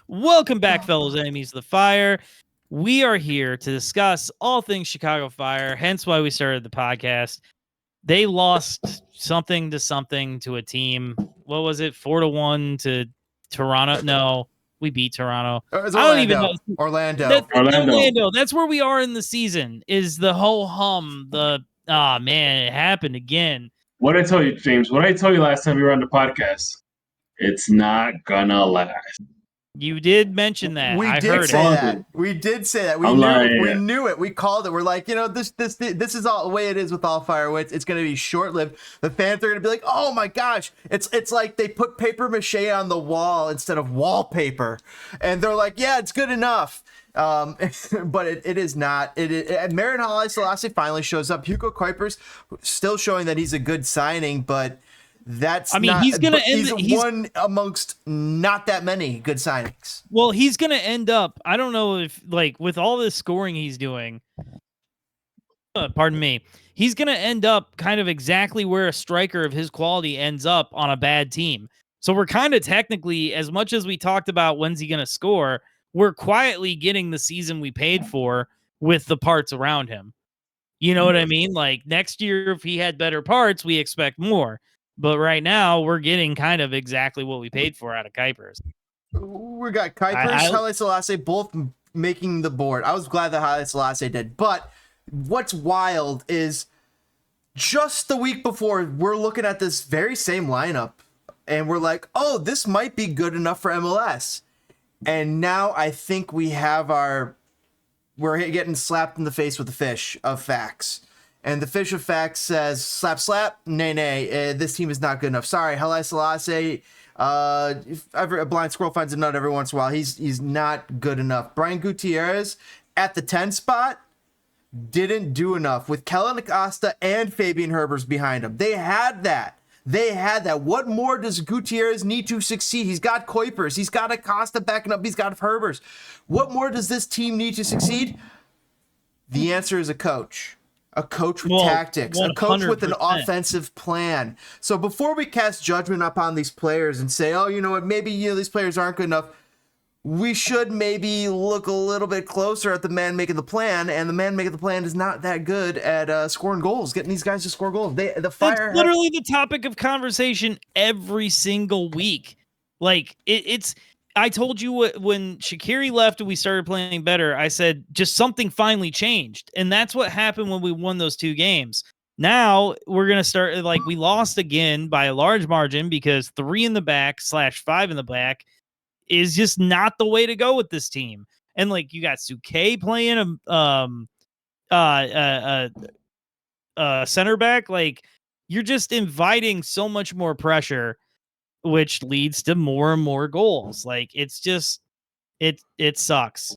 Welcome back, fellows enemies of the fire. We are here to discuss all things Chicago Fire, hence why we started the podcast. They lost something to a team. What was it? 4-1 to Toronto? No, we beat Toronto. It was I don't even Orlando. know. Orlando. Orlando. That's where we are in the season. Is the whole hum. Man, it happened again. What did I tell you, James? What did I tell you last time we were on the podcast? It's not gonna last. You did mention that. We did say that. We knew it. We called it. We're like, this is all the way it is with all fireworks. It's going to be short-lived. The fans are going to be like, oh my gosh. It's like they put paper mache on the wall instead of wallpaper. And they're like, yeah, it's good enough. But it is not. Marin Haile Selassie finally shows up. Hugo Kuipers still showing that he's a good signing, but he's gonna end. He's one amongst not that many good signings. Well, he's gonna end up. I don't know if with all this scoring he's doing. Pardon me. He's gonna end up kind of exactly where a striker of his quality ends up on a bad team. So we're kind of technically, as much as we talked about when's he gonna score, we're quietly getting the season we paid for with the parts around him. You know what I mean? Like next year, if he had better parts, we expect more. But right now, we're getting kind of exactly what we paid for out of Kuipers. We got Kuipers, Haile Selassie, both making the board. I was glad that Haile Selassie did. But what's wild is just the week before, we're looking at this very same lineup. And we're like, oh, this might be good enough for MLS. And now I think we're getting slapped in the face with the fish of facts. And the fish of facts says, slap, slap, nay, this team is not good enough. Sorry, Haile Selassie, if ever a blind squirrel finds a nut every once in a while, he's not good enough. Brian Gutierrez at the 10 spot didn't do enough with Kellen Acosta and Fabian Herbers behind him. They had that. What more does Gutierrez need to succeed? He's got Kuipers. He's got Acosta backing up. He's got Herbers. What more does this team need to succeed? The answer is a coach. A coach with tactics, 100%. A coach with an offensive plan. So before we cast judgment upon these players and say, oh, you know what, maybe these players aren't good enough, we should maybe look a little bit closer at the man making the plan, and the man making the plan is not that good at scoring goals, getting these guys to score goals. That's literally the topic of conversation every single week. Like, it's... I told you when Shaqiri left and we started playing better, I said just something finally changed. And that's what happened when we won those 2 games. Now we're going to start we lost again by a large margin because 3 in the back / 5 in the back is just not the way to go with this team. And you got Suke playing a center back. You're just inviting so much more pressure, which leads to more and more goals. It's just, it sucks.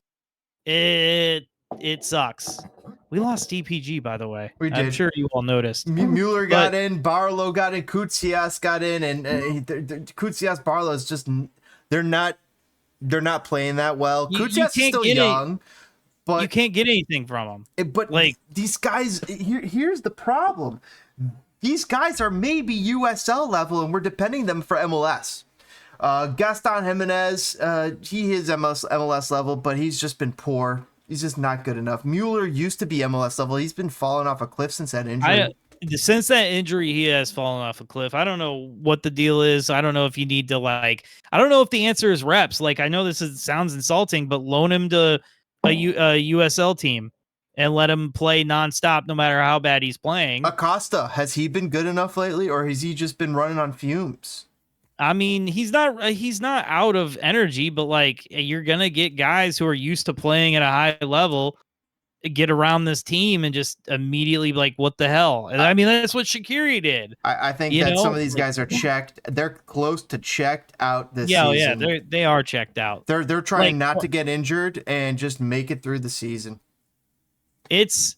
It sucks. We lost DPG, by the way. We did. I'm sure you all noticed. Mueller got in, Barlow got in, Kutsias got in, and Kutsias, Barlow is just, they're not playing that well. Kutsias is still young, but you can't get anything from them. But these guys, here's the problem. These guys are maybe USL level, and we're depending them for MLS. Gaston Jimenez, he is MLS level, but he's just been poor. He's just not good enough. Mueller used to be MLS level. He's been falling off a cliff since that injury. Since that injury, he has fallen off a cliff. I don't know what the deal is. I don't know if you need to I don't know if the answer is reps. I know sounds insulting, but loan him to a USL team and let him play nonstop no matter how bad he's playing. Acosta, has he been good enough lately, or has he just been running on fumes? I mean, he's not out of energy, but you're going to get guys who are used to playing at a high level get around this team and just immediately what the hell? And I mean, that's what Shaqiri did. I think that some of these guys are checked. They're close to checked out this season. Yeah, they are checked out. They're trying not to get injured and just make it through the season. It's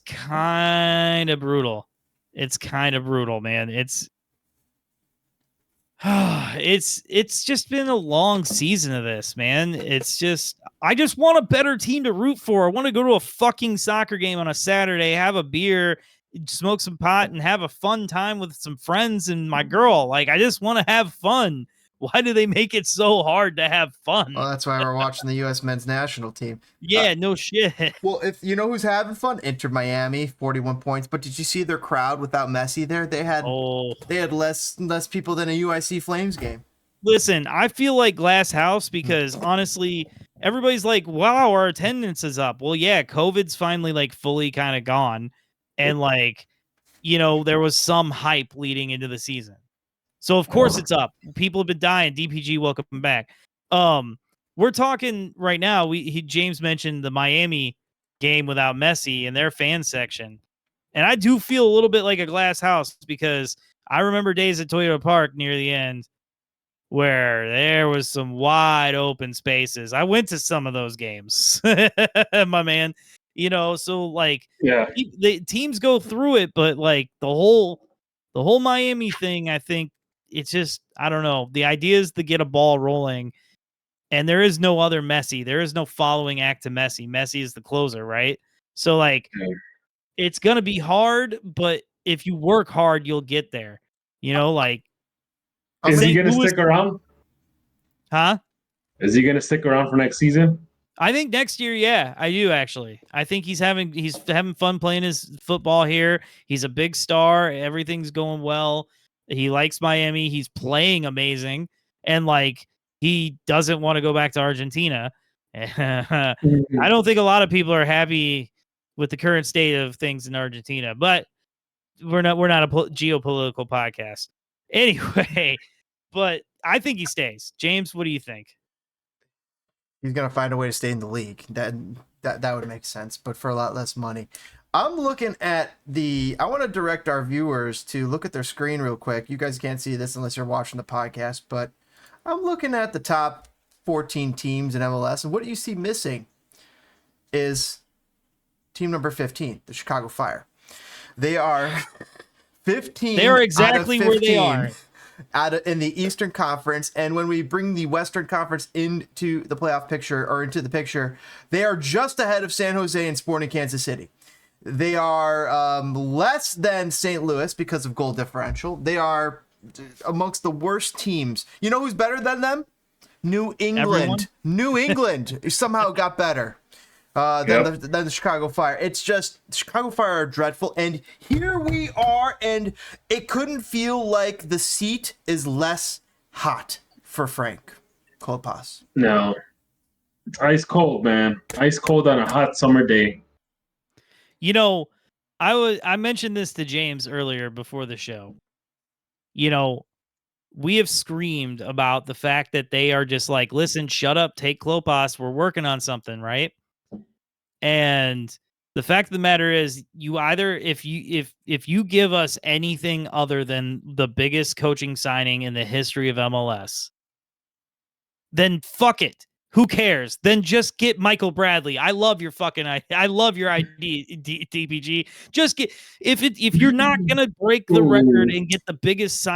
kind of brutal. It's kind of brutal, man. It's just been a long season of this, man. I just want a better team to root for. I want to go to a fucking soccer game on a Saturday, have a beer, smoke some pot, and have a fun time with some friends and my girl. I just want to have fun. Why do they make it so hard to have fun? Well, that's why we're watching the U.S. men's national team. Yeah, no shit. Well, if you know who's having fun, Inter Miami, 41 points. But did you see their crowd without Messi there? They had less people than a UIC Flames game. Listen, I feel like glass house because honestly, everybody's like, wow, our attendance is up. Well, yeah, COVID's finally like fully kind of gone. And like, there was some hype leading into the season. So of course it's up. People have been dying. DPG, welcome back. We're talking right now. James mentioned the Miami game without Messi in their fan section. And I do feel a little bit like a glass house because I remember days at Toyota Park near the end where there was some wide open spaces. I went to some of those games, my man. So like, the teams go through it, but like the whole Miami thing, I think it's just, I don't know. The idea is to get a ball rolling, and there is no other Messi. There is no following act to Messi. Messi is the closer, right? So like, it's gonna be hard, but if you work hard, you'll get there. Like. Is he going to stick around? Huh? Is he going to stick around for next season? I think next year, yeah, I do actually. I think he's having fun playing his football here. He's a big star. Everything's going well. He likes Miami. He's playing amazing, and like he doesn't want to go back to Argentina. I don't think a lot of people are happy with the current state of things in Argentina, but we're not a geopolitical podcast anyway. But I think he stays. James, what do you think? He's gonna find a way to stay in the league. That would make sense, but for a lot less money. I'm looking at I want to direct our viewers to look at their screen real quick. You guys can't see this unless you're watching the podcast, but I'm looking at the top 14 teams in MLS, and what you see missing is team number 15, the Chicago Fire. They are 15. They are exactly where they are. In the Eastern Conference, and when we bring the Western Conference into the playoff picture or into the picture, they are just ahead of San Jose and Sporting Kansas City. They are less than St. Louis because of goal differential. They are amongst the worst teams. You know who's better than them? New England. Everyone? New England somehow got better than the Chicago Fire. It's just Chicago Fire are dreadful, and here we are, and it couldn't feel like the seat is less hot for Frank Klopas. No, it's ice cold, man. Ice cold on a hot summer day. I mentioned this to James earlier before the show. We have screamed about the fact that they are just like, listen, shut up, take Klopas, we're working on something, right? And the fact of the matter is, you either if you give us anything other than the biggest coaching signing in the history of MLS, then fuck it. Who cares? Then just get Michael Bradley. I love your I love your ID, DPG. Just get if you're not gonna break the record and get the biggest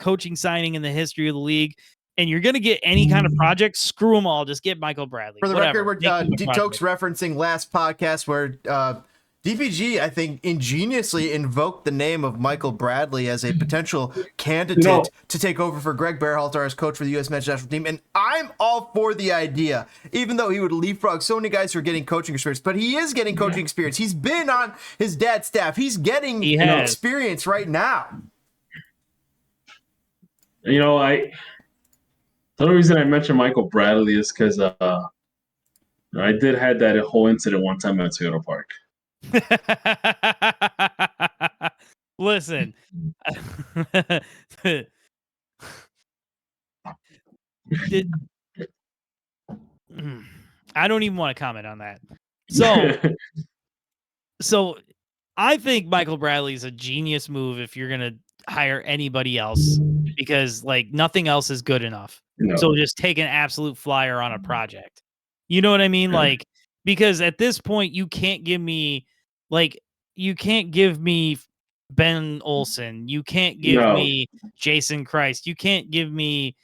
coaching signing in the history of the league, and you're going to get any kind of project, screw them all. Just get Michael Bradley. For the record, we're Toke's referencing last podcast where DPG, I think, ingeniously invoked the name of Michael Bradley as a potential candidate to take over for Greg Berhalter as coach for the U.S. men's national team. And I'm all for the idea, even though he would leapfrog so many guys who are getting coaching experience. But he is getting coaching experience. He's been on his dad's staff. He's getting experience right now. The only reason I mentioned Michael Bradley is because I did have that whole incident one time at Toyota Park. Listen, I don't even want to comment on that. So I think Michael Bradley is a genius move if you're going to hire anybody else, because like nothing else is good enough. No. So just take an absolute flyer on a project. You know what I mean? Yeah. Like, because at this point you can't give me Ben Olsen. You can't give me Jason Christ. You can't give me.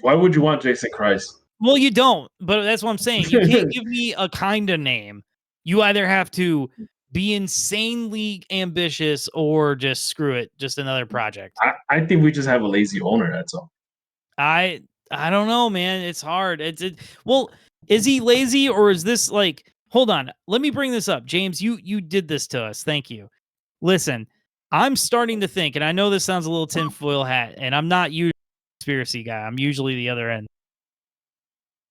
Why would you want Jason Christ? Well, you don't, but that's what I'm saying. You can't give me a kind of name. You either have to be insanely ambitious or just screw it. Just another project. I think we just have a lazy owner. That's all. I don't know, man. It's hard. Well, is he lazy or is this like? Hold on. Let me bring this up, James. You did this to us. Thank you. Listen, I'm starting to think, and I know this sounds a little tinfoil hat, and I'm not usually a conspiracy guy. I'm usually the other end.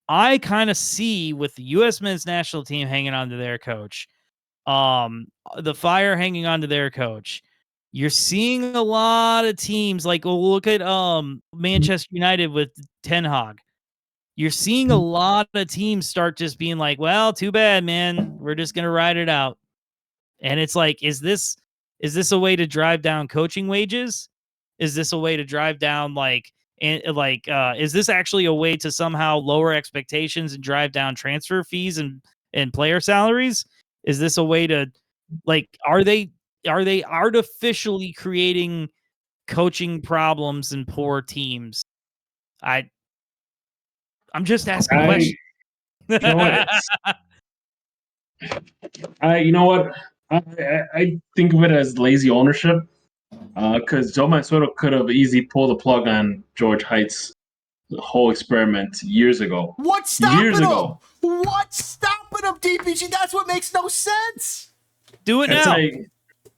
I kind of see with the U.S. men's national team hanging on to their coach, the Fire hanging on to their coach. You're seeing a lot of teams like look at Manchester United with Ten Hag. You're seeing a lot of teams start just being like, well, too bad, man. We're just gonna ride it out. And it's like, is this a way to drive down coaching wages? Is this a way to drive down is this actually a way to somehow lower expectations and drive down transfer fees and player salaries? Is this a way to are they artificially creating coaching problems and poor teams? I'm just asking questions. You know what? You know what? I think of it as lazy ownership because Joe Mansueto could have easily pulled the plug on George Height's whole experiment years ago. What's stopping him? What's stopping him, DPG? That's what makes no sense. Do it now.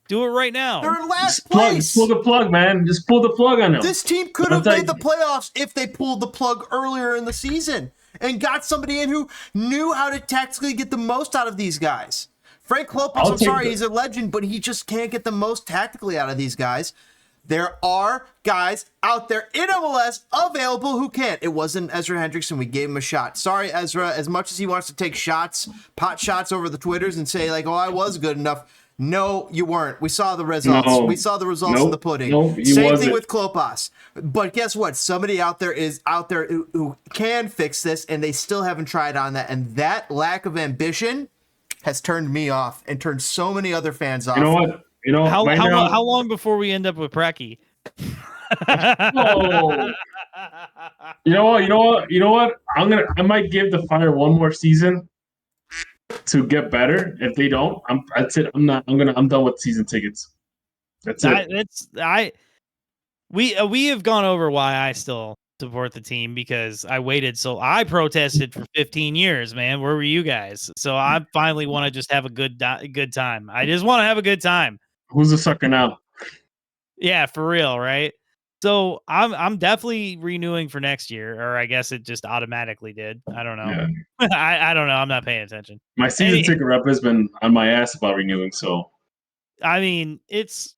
Do it right now. They're in last place. Just pull the plug, man. Just pull the plug on them. This team could have made the playoffs if they pulled the plug earlier in the season and got somebody in who knew how to tactically get the most out of these guys. Frank Lopez, I'm sorry, he's a legend, but he just can't get the most tactically out of these guys. There are guys out there in MLS available who can. It wasn't Ezra Hendrickson. We gave him a shot. Sorry, Ezra, as much as he wants to take shots, pot shots over the Twitters and say, like, oh, I was good enough. No, you weren't. We saw the results. We saw the results in the pudding. Same thing with Klopas. But guess what? Somebody out there is out there who can fix this, and they still haven't tried on that. And that lack of ambition has turned me off and turned so many other fans off. You know what? You know how long before we end up with Preki? Oh. You know what? I might give the Fire one more season to get better. If they don't, that's it. I'm done with season tickets. That's it. We have gone over why I still support the team because I protested for 15 years, man. Where were you guys? So I finally want to just have a good time. I just want to have a good time. Who's the sucker now? Yeah, for real, right? So I'm definitely renewing for next year, or I guess it just automatically did. I don't know. Yeah. I don't know. I'm not paying attention. My season ticket rep has been on my ass about renewing. So, I mean, it's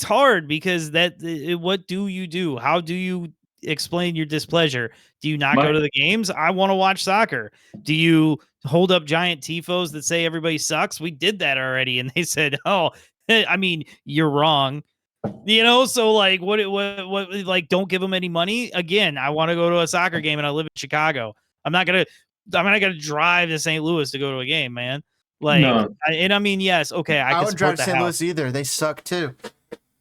hard because what do you do? How do you explain your displeasure? Do you not go to the games? I want to watch soccer. Do you hold up giant tifos that say everybody sucks? We did that already, and they said, "Oh, I mean, you're wrong." So like, what? Like, don't give them any money. Again, I want to go to a soccer game, and I live in Chicago. I'm not gonna drive to St. Louis to go to a game, man. Like, no. I mean, yes, okay. I wouldn't drive to St. Louis either. They suck too.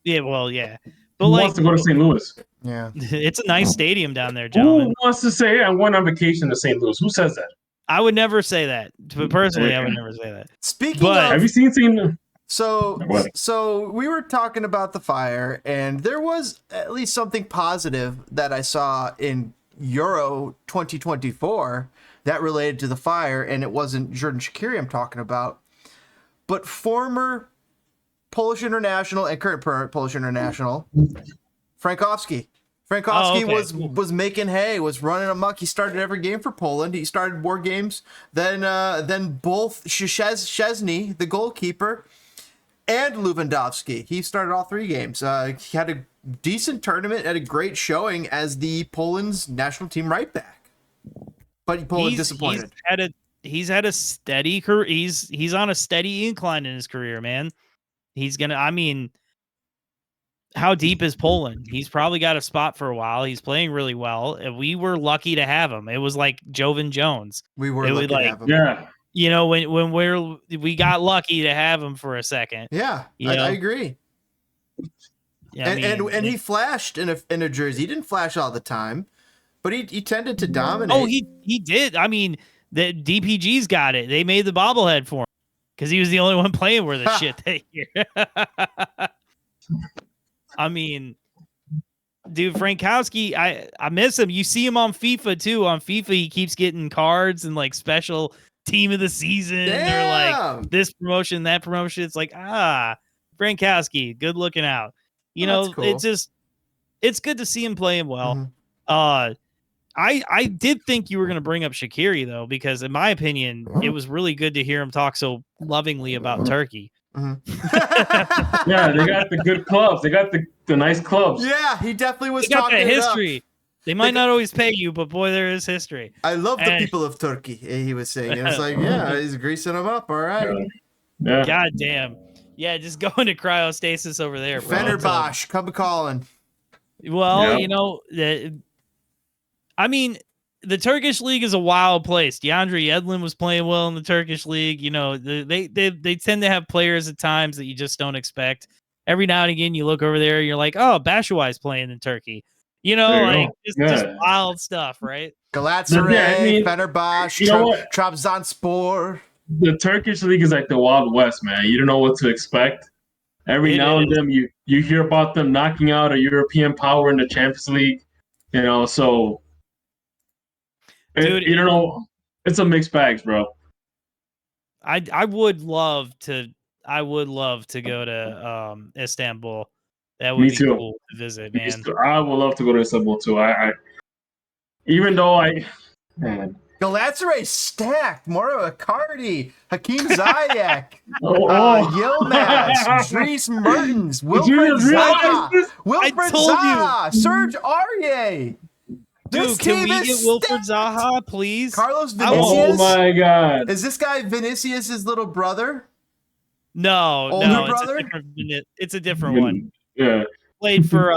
Yeah, well, yeah. But who wants to go to St. Louis? Yeah, it's a nice stadium down there, gentlemen. Who wants to say I went on vacation to St. Louis? Who says that? I would never say that. But personally, I would never say that. Speaking of, have you seen St. Louis? So we were talking about the Fire, and there was at least something positive that I saw in Euro 2024 that related to the Fire, and it wasn't Jordan Shaqiri I'm talking about, but former Polish international and current Polish international Frankowski. Was making hay, was running amok. He started every game for Poland. He started more games than both Szczesny, the goalkeeper, and Lewandowski. He started all three games. He had a decent tournament, had a great showing as the Poland's national team right back. But Poland disappointed. He's had a steady career. He's on a steady incline in his career, man. How deep is Poland? He's probably got a spot for a while. He's playing really well. We were lucky to have him. It was like Jovan Jones. We were lucky to have him. Yeah. When we got lucky to have him for a second. Yeah, I agree. Yeah, and he flashed in a jersey. He didn't flash all the time, but he tended to dominate. Oh, he did. I mean, the DPG's got it. They made the bobblehead for him because he was the only one playing worth of shit that year. I mean, Dude, Frankowski, I miss him. You see him on FIFA too. On FIFA, he keeps getting cards and like special team of the season or like this promotion, that promotion. It's like, Frankowski, good looking out. You know, cool. it's good to see him playing well. I did think you were going to bring up Shaqiri though, because in my opinion, it was really good to hear him talk so lovingly about Turkey. Yeah, they got the good clubs. They got the nice clubs. Yeah, he definitely was they got talking that it history. Up. They might not always pay you, but boy, there is history. I love the people of Turkey. He was saying, it was like, yeah, he's greasing them up. All right. Yeah. God damn. Yeah, just go into cryostasis over there, bro. Fenerbahce, come calling. Well, you know, I mean, the Turkish league is a wild place. DeAndre Yedlin was playing well in the Turkish league. You know, they tend to have players at times that you just don't expect. Every now and again, you look over there, and you're like, oh, Bashuai's playing in Turkey. You know, like just wild stuff, right? Galatasaray, Fenerbahce, Trabzonspor. The Turkish league is like the Wild West, man. You don't know what to expect. Every now and then, you hear about them knocking out a European power in the Champions League. You know, so. Dude, you don't know. It's a mixed bag, bro. I would love to go to Istanbul. That would be cool to visit, man. I would love to go to Istanbul too. Even though man. Galatasaray stacked. Mora Icardi, Hakeem Ziyech, Yilmaz, Dries Mertens, Wilfred Zaha, Serge Aurier. Dude, can we get Wilfred Zaha, please? Carlos Vinicius. Oh my God! Is this guy Vinicius' little brother? No, older brother? It's a different one. Yeah, played for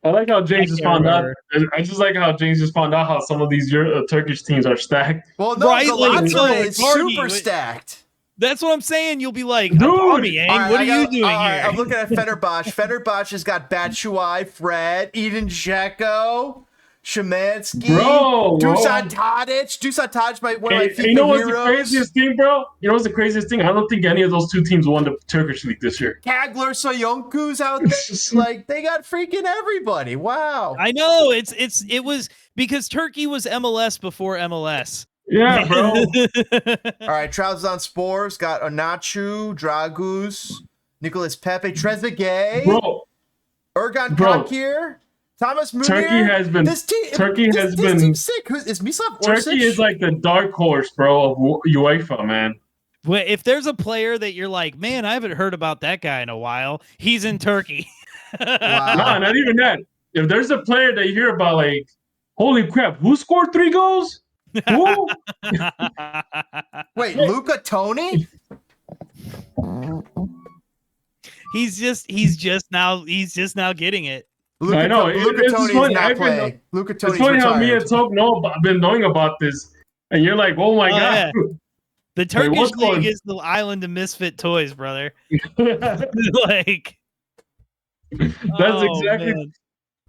I like how James just found out. I just like how James just found out how some of these Turkish teams are stacked. Well, no, Galatasaray is super stacked. That's what I'm saying. You'll be like, dude, what are you doing here? I'm looking at Fenerbahce. Fenerbahce has got Batshuayi, Fred, Edin Dzeko, Szymanski, Dusan Tadic. Dusan Tadic, one of my favorite You know what's heroes. the craziest thing, bro? You know what's the craziest thing? I don't think any of those two teams won the Turkish league this year. Kagler Soyuncu's out there. Like, they got freaking everybody. Wow. I know. It was because Turkey was MLS before MLS. Yeah, bro. All right, Trabzonspor's got Onachu, Dragus, Nicolas Pepe, Trezeguet, Ergan Kakir, Thomas Munir. Turkey has been. This team's sick. Is Mislav Orsic? Turkey is like the dark horse, bro, of UEFA, man. Well, if there's a player that you're like, man, I haven't heard about that guy in a while, he's in Turkey. Wow. No, not even that. If there's a player that you hear about, like, holy crap, who scored 3 goals? Who? Wait, Luca Toni? He's just now getting it. I know. Luca Toni is not playing. Luca Toni's It's funny retired. how me and Toke have been knowing about this, and you're like, oh my God. Yeah. The Turkish league is the island of misfit toys, brother. Like, that's exactly. Man.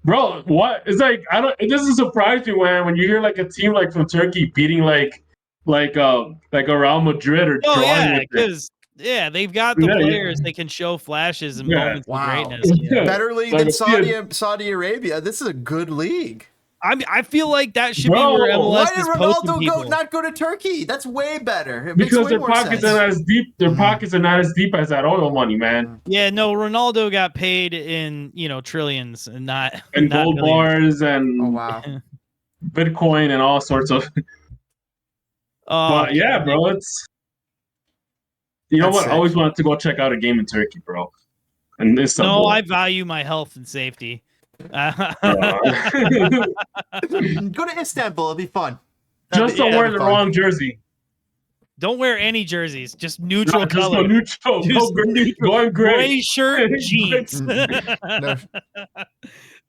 Bro, what? It's like it doesn't surprise me when you hear like a team like from Turkey beating like a Real Madrid or drawing with because they've got the players. They can show flashes and moments of greatness. Better league than Saudi Arabia. This is a good league. I feel like that should be where MLS is posting people. Why did Ronaldo not go to Turkey? That's way better. Because their pockets are not as deep. Their pockets are not as deep as that oil money, man. Yeah, no, Ronaldo got paid in trillions and not gold bars and Bitcoin and all sorts of. But yeah, bro, it's. You know what? I always wanted to go check out a game in Turkey, bro. And this. No, I value my health and safety. Go to Istanbul. It'll be fun. Just don't wear the wrong jersey. Don't wear any jerseys. Just neutral just color. Neutral. Going gray shirt, jeans.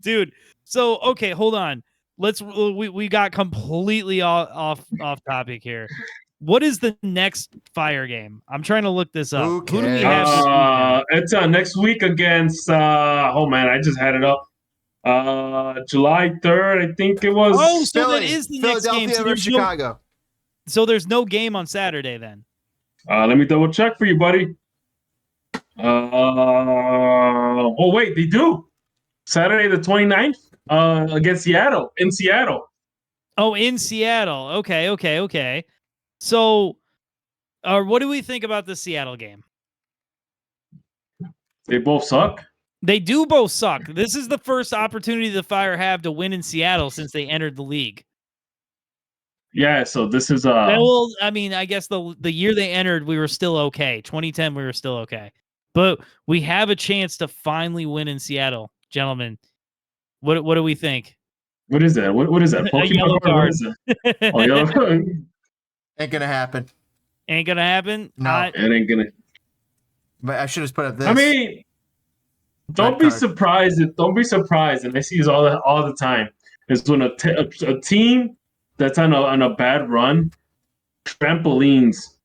Dude. So okay, hold on. We got completely off topic here. What is the next Fire game? I'm trying to look this up. Who do we have? It's next week against. Oh man, I just had it up. July 3rd, I think it was. Oh, so that is the next game. So Chicago. So there's no game on Saturday then. Let me double check for you, buddy. Oh wait, they do. Saturday the 29th against Seattle, in Seattle. Oh, in Seattle. Okay. So, what do we think about the Seattle game? They both suck. They do both suck. This is the first opportunity the Fire have to win in Seattle since they entered the league. Yeah, so this is well, I mean, I guess the year they entered, we were still okay. 2010, we were still okay. But we have a chance to finally win in Seattle, gentlemen. What do we think? What is that? What is that? A yellow Pokemon card? card. What is that? Oh, yellow. Ain't gonna happen. Ain't gonna happen. No, it ain't gonna. But I should have put up this. I mean, don't be surprised. Don't be surprised, and I see this all the time. Is when a team that's on a bad run trampolines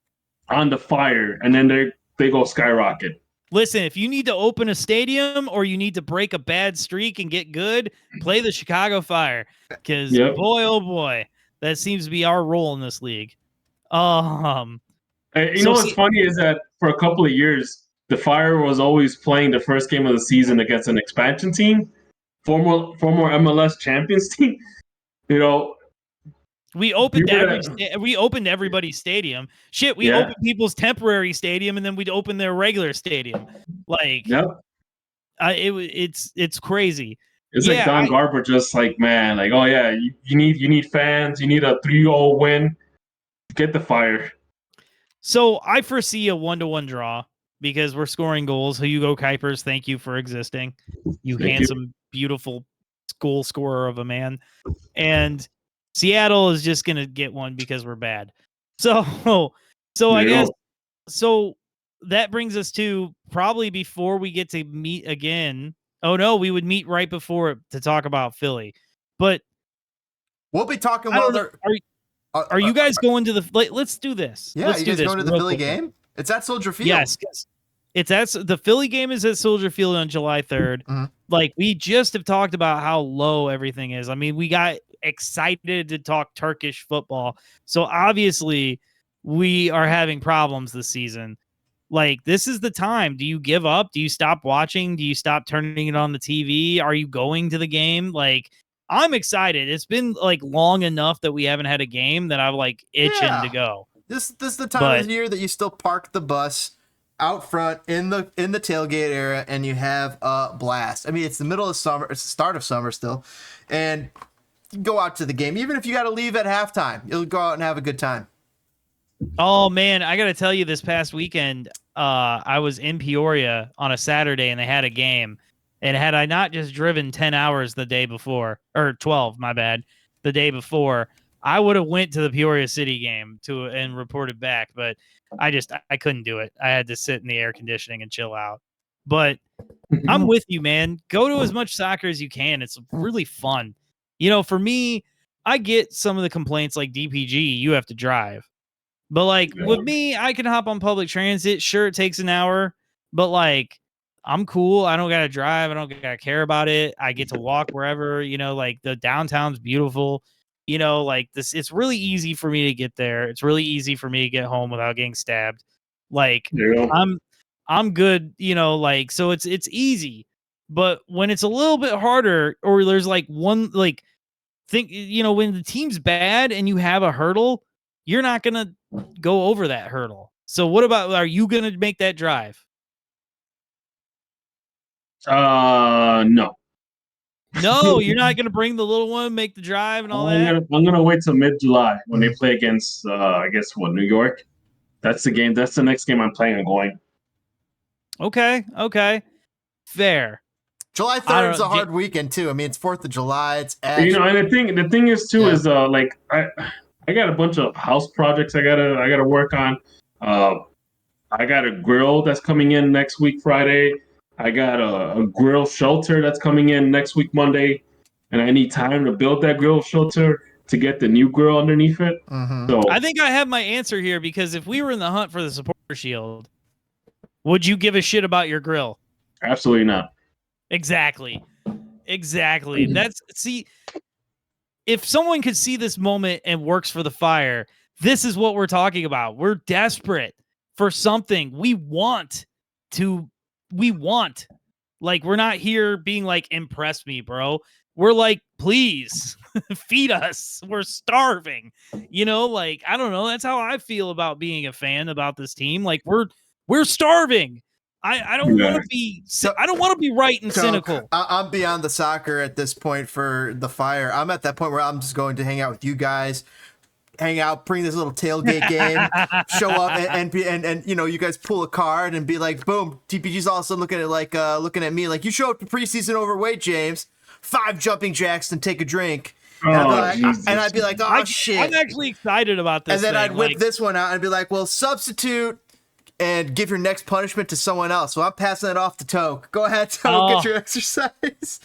on the Fire, and then they go skyrocket. Listen, if you need to open a stadium or you need to break a bad streak and get good, play the Chicago Fire. Because boy, oh boy, that seems to be our role in this league. You know what's funny is that for a couple of years, the Fire was always playing the first game of the season against an expansion team, former MLS champions team. You know, we opened everybody's stadium. Shit, we opened people's temporary stadium, and then we'd open their regular stadium. Like, it's crazy. It's like Don Garber, just like, man, like, oh yeah, you need fans, you need a 3-0 win, get the Fire. So I foresee a 1-1 draw because we're scoring goals. Hugo Kuipers, thank you for existing, you handsome, beautiful goal scorer of a man, and Seattle is just gonna get one because we're bad. So I guess so that brings us to probably before we get to meet again. Oh no, we would meet right before it to talk about Philly. But we'll be talking are you guys going to the let's do this. Yeah, let's you do guys this going to the Philly game? It's at Soldier Field. Yes. The Philly game is at Soldier Field on July 3rd. Mm-hmm. Like, we just have talked about how low everything is. I mean, we got excited to talk Turkish football. So obviously we are having problems this season. Like, this is the time. Do you give up? Do you stop watching? Do you stop turning it on the TV? Are you going to the game? Like, I'm excited. It's been like long enough that we haven't had a game that I'm like itching to go. This is the time of the year that you still park the bus out front in the tailgate area and you have a blast. I mean, it's the middle of summer, it's the start of summer still, and you go out to the game. Even if you got to leave at halftime, you'll go out and have a good time. Oh man, I got to tell you, this past weekend, I was in Peoria on a Saturday and they had a game. And had I not just driven 10 hours the day before, or 12, my bad, the day before, I would have went to the Peoria City game and reported back. But I couldn't do it. I had to sit in the air conditioning and chill out. But I'm with you, man. Go to as much soccer as you can. It's really fun. You know, for me, I get some of the complaints like DPG, you have to drive. But like with me, I can hop on public transit. Sure, it takes an hour, but like, I'm cool. I don't got to drive. I don't got to care about it. I get to walk wherever, you know, like the downtown's beautiful, you know, like this, it's really easy for me to get there. It's really easy for me to get home without getting stabbed. Like I'm good, you know, like, so it's easy, but when it's a little bit harder or there's like one, like think, you know, when the team's bad and you have a hurdle, you're not going to go over that hurdle. So what about, are you going to make that drive? No. No, you're not gonna bring the little one, make the drive, and all that. I'm gonna wait till mid-July when they play against, I guess New York. That's the game. That's the next game I'm planning on going. Okay, fair. July 3rd is a hard weekend too. I mean, it's 4th of July. It's actually, you know, and the thing is too is like I got a bunch of house projects I gotta work on. I got a grill that's coming in next week Friday. I got a grill shelter that's coming in next week, Monday, and I need time to build that grill shelter to get the new grill underneath it. Mm-hmm. So I think I have my answer here, because if we were in the hunt for the supporter shield, would you give a shit about your grill? Absolutely not. Exactly. See, if someone could see this moment and works for the Fire, this is what we're talking about. We're desperate for something. We want Like, we're not here being like, impress me, bro. We're like, please feed us. We're starving. You know, like, I don't know. That's how I feel about being a fan about this team. Like, we're starving. I don't want to be I don't want to be right and cynical. I'm beyond the soccer at this point for the Fire. I'm at that point where I'm just going to hang out with you guys, hang out, bring this little tailgate game, show up, and you know, you guys pull a card and be like, boom, TPG's also looking at me like, you show up to preseason overweight, James, 5 jumping jacks and take a drink. And I'd be like, oh, shit. I'm actually excited about this. And then I'd whip this one out and be like, well, substitute and give your next punishment to someone else. So I'm passing it off to Toke. Go ahead, Toke, get your exercise.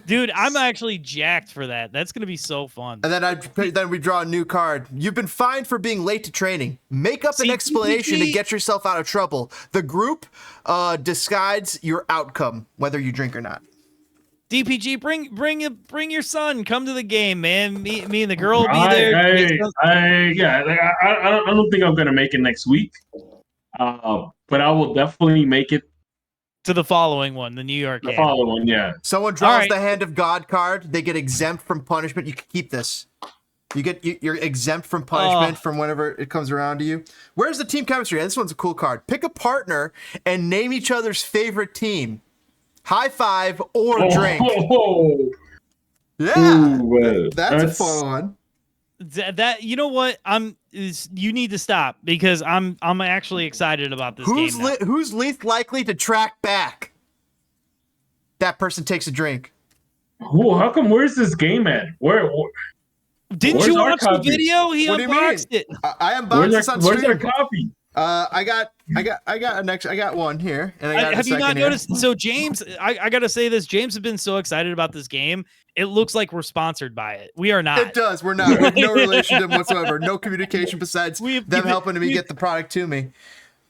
Dude, I'm actually jacked for that. That's going to be so fun. And then we draw a new card. You've been fined for being late to training. Make up an explanation to get yourself out of trouble. The group decides your outcome, whether you drink or not. DPG, bring your son. Come to the game, man. Me and the girl will be there. I don't think I'm gonna make it next week, but I will definitely make it to the following one, the New York game. The following one, yeah. Someone draws the Hand of God card. They get exempt from punishment. You can keep this. You're exempt from punishment from whenever it comes around to you. Where's the team chemistry? This one's a cool card. Pick a partner and name each other's favorite team. High five or drink. Yeah, that's a fun one. That you know what? You need to stop because I'm actually excited about this game now. Who's least likely to track back? That person takes a drink. How come? Where's this game at? Didn't you watch the video? He unboxed it. I unboxed this on stream. Where's our copy? I got one here, and I got have you not noticed? So James, I gotta say this. James has been so excited about this game. It looks like we're sponsored by it. We are not. It does. We're not. We have no relationship whatsoever. No communication besides them helping me get the product to me.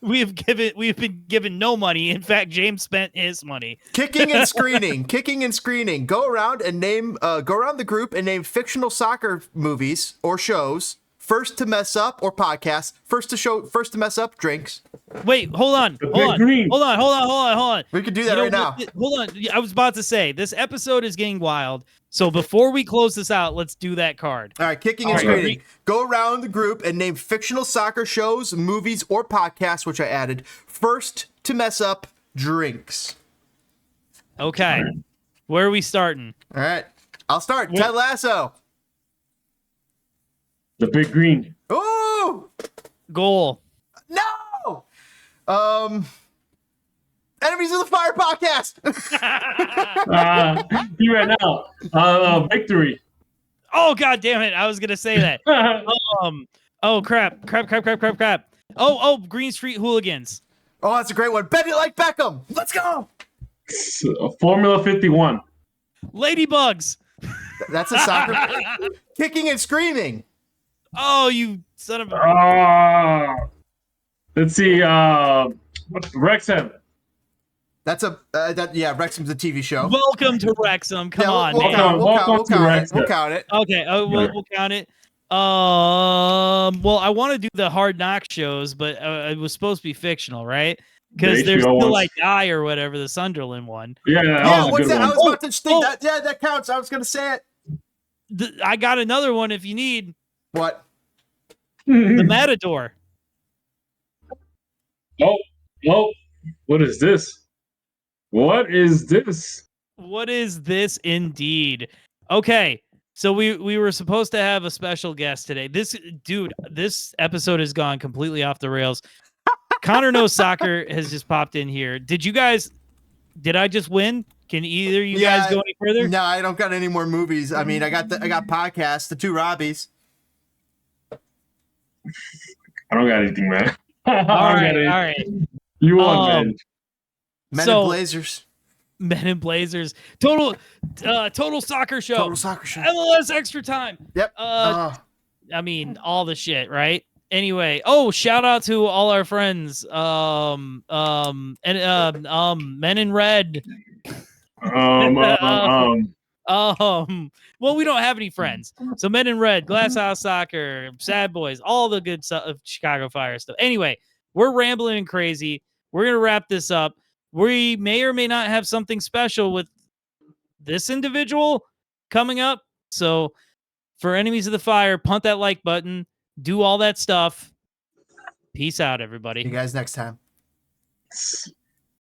We've been given no money. In fact, James spent his money. Kicking and screening. Go around the group and name fictional soccer movies or shows. First to mess up or podcast. First to mess up, drinks. Wait, hold on. Hold on. We could do that right now. Hold on. I was about to say, this episode is getting wild. So before we close this out, let's do that card. All right, kicking and screening. Go around the group and name fictional soccer shows, movies, or podcasts, which I added. First to mess up, drinks. Okay. Where are we starting? All right. I'll start. Ted Lasso. The Big Green. Ooh! Goal. No! Enemies of the Fire podcast. You right now. Victory. Oh, God damn it. I was going to say that. Oh, crap. Oh, Green Street Hooligans. Oh, that's a great one. Bet it like Beckham. Let's go. Formula 51. Ladybugs. That's a soccer. Kicking and screaming. Oh, you son of a... Let's see. Wrexham. That's Wrexham's a TV show. Welcome to Wrexham. Come on, welcome to Wrexham. We'll count it. Okay, we'll count it. Well, I want to do the Hard Knock shows, but it was supposed to be fictional, right? Because there's Still I Die or whatever, the Sunderland one. Yeah, what's that? I was about to think that. Yeah, that counts. I was going to say it. I got another one if you need. What? The Matador. Oh, what is this? What is this? What is this indeed? Okay, so we were supposed to have a special guest today. This episode has gone completely off the rails. Connor Knows Soccer has just popped in here. Did I just win? Can either of you guys go any further? No, I don't got any more movies. I mean, I got podcasts, the two Robbies. I don't got anything, man. All right. You won, man. Men in Blazers. Men in Blazers. Total soccer show. Total soccer show. MLS Extra Time. Yep. I mean, all the shit, right? Anyway, shout out to all our friends. Men in Red. Well, we don't have any friends. So Men in Red, Glass House Soccer, Sad Boys, all the good stuff of Chicago Fire stuff. Anyway, we're rambling and crazy. We're going to wrap this up. we may or may not have something special with this individual coming up. So for Enemies of the Fire, punt that like button, do all that stuff. Peace out, everybody. See you guys next time.